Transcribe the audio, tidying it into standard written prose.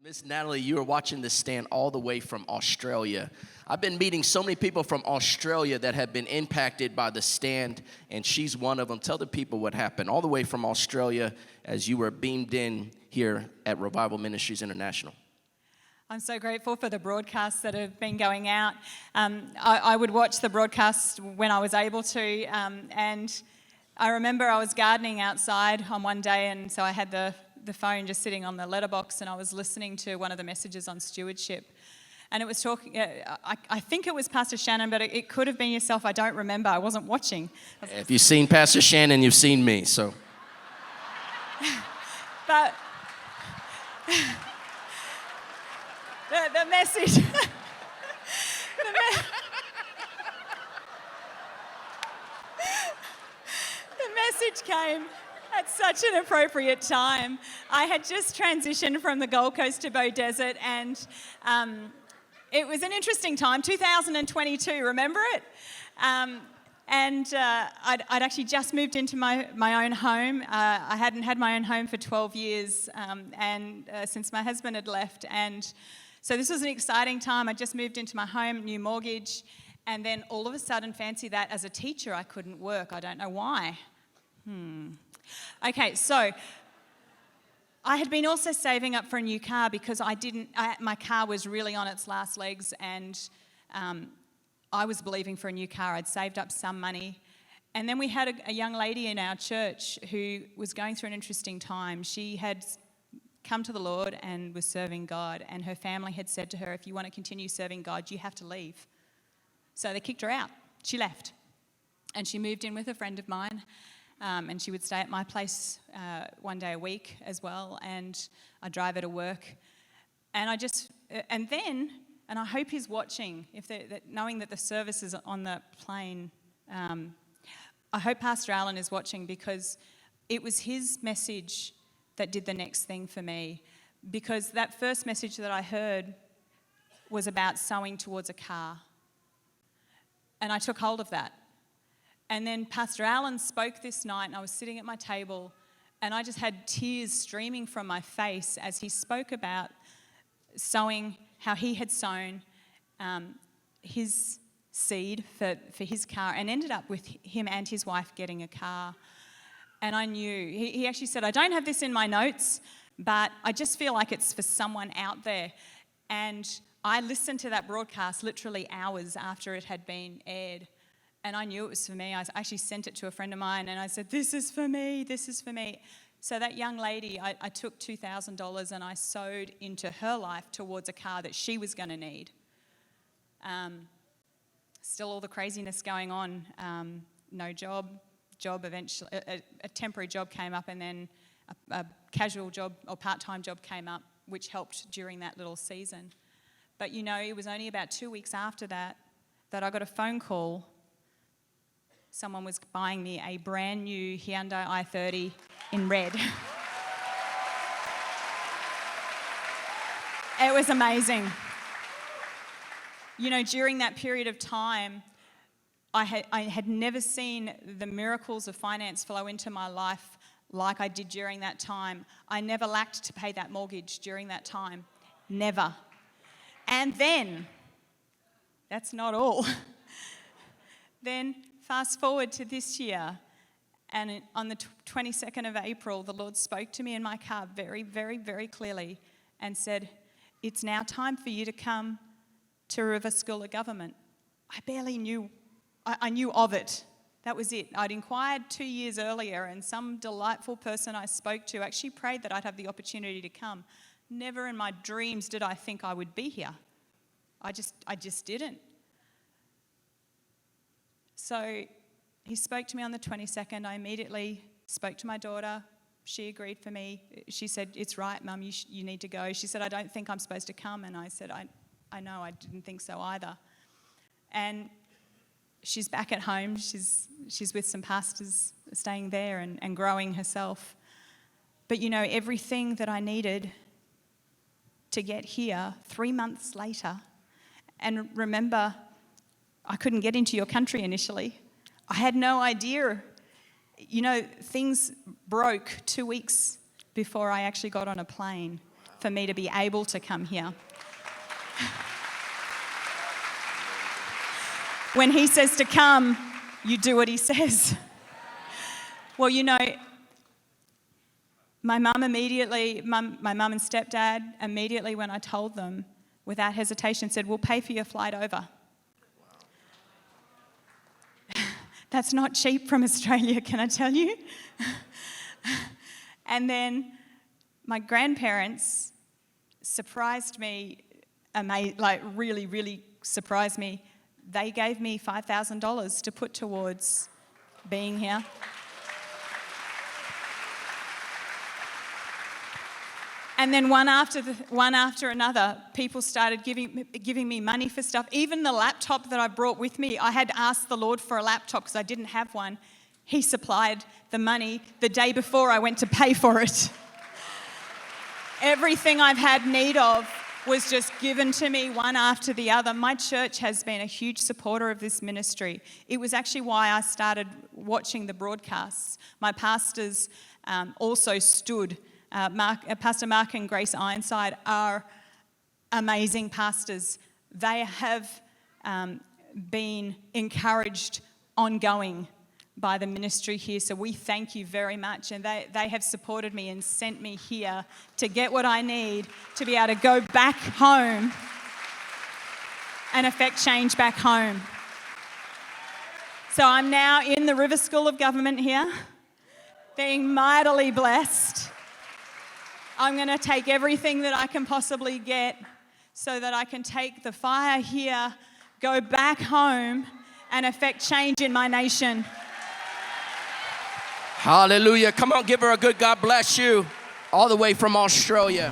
Miss Natalie, you are watching this stand all the way from Australia. I've been meeting so many people from Australia that have been impacted by the stand, and she's one of them. Tell the people what happened all the way from Australia as you were beamed in here at Revival Ministries International. I'm so grateful for the broadcasts that have been going out. I would watch the broadcasts when I was able to, and I remember I was gardening outside on one day, and so I had the phone just sitting on the letterbox, and I was listening to one of the messages on stewardship. And it was talking, I think it was Pastor Shannon, but it could have been yourself. I don't remember. I wasn't watching. If you've seen Pastor Shannon, you've seen me, so. But the message, the message came at such an appropriate time. I had just transitioned from the Gold Coast to Bow Desert, and it was an interesting time, 2022, remember it? I'd actually just moved into my own home. I hadn't had my own home for 12 years since my husband had left. And so this was an exciting time. I just moved into my home, new mortgage, and then all of a sudden, fancy that, as a teacher, I couldn't work. I don't know why. Okay, so I had been also saving up for a new car because my car was really on its last legs, and I was believing for a new car. I'd saved up some money. And then we had a young lady in our church who was going through an interesting time. She had come to the Lord and was serving God, and her family had said to her, if you want to continue serving God, you have to leave. So they kicked her out. She left. And she moved in with a friend of mine. And she would stay at my place one day a week as well, and I'd drive her to work. And I hope he's watching, knowing that the service is on the plane. I hope Pastor Alan is watching, because it was his message that did the next thing for me. Because that first message that I heard was about sowing towards a car. And I took hold of that. And then Pastor Alan spoke this night, and I was sitting at my table, and I just had tears streaming from my face as he spoke about sowing, how he had sown his seed for his car, and ended up with him and his wife getting a car. And I knew, he actually said, I don't have this in my notes, but I just feel like it's for someone out there. And I listened to that broadcast literally hours after it had been aired. And I knew it was for me. I actually sent it to a friend of mine, and I said, this is for me, this is for me. So that young lady, I took $2,000 and I sowed into her life towards a car that she was going to need. Still all the craziness going on. No job eventually, a temporary job came up, and then a casual job or part-time job came up, which helped during that little season. But it was only about 2 weeks after that I got a phone call. Someone was buying me a brand new Hyundai i30 in red. It was amazing. During that period of time, I had never seen the miracles of finance flow into my life like I did during that time. I never lacked to pay that mortgage during that time. Never. And then, that's not all. Then, fast forward to this year, and on the 22nd of April, the Lord spoke to me in my car very, very, very clearly and said, it's now time for you to come to River School of Government. I barely knew, I knew of it. That was it. I'd inquired 2 years earlier, and some delightful person I spoke to actually prayed that I'd have the opportunity to come. Never in my dreams did I think I would be here. I just didn't. So he spoke to me on the 22nd. I immediately spoke to my daughter. She agreed for me. She said, it's right, Mum, you need to go. She said, I don't think I'm supposed to come. And I said, I know, I didn't think so either. And she's back at home. She's with some pastors staying there and growing herself. But everything that I needed to get here 3 months later, and remember, I couldn't get into your country initially. I had no idea. Things broke 2 weeks before I actually got on a plane. for me to be able to come here. When he says to come, you do what he says. Well, you know, my mum and stepdad immediately when I told them, without hesitation, said, we'll pay for your flight over. That's not cheap from Australia, can I tell you? And then my grandparents surprised me, really, really surprised me. They gave me $5,000 to put towards being here. And then one after another, people started giving me money for stuff. Even the laptop that I brought with me, I had asked the Lord for a laptop because I didn't have one. He supplied the money the day before I went to pay for it. Everything I've had need of was just given to me one after the other. My church has been a huge supporter of this ministry. It was actually why I started watching the broadcasts. My pastors also stood. Pastor Mark and Grace Ironside are amazing pastors. They have been encouraged ongoing by the ministry here, so we thank you very much. And they have supported me and sent me here to get what I need to be able to go back home and affect change back home. So I'm now in the River School of Government here, being mightily blessed. I'm going to take everything that I can possibly get so that I can take the fire here, go back home, and affect change in my nation. Hallelujah. Come on, give her a good God bless you. All the way from Australia.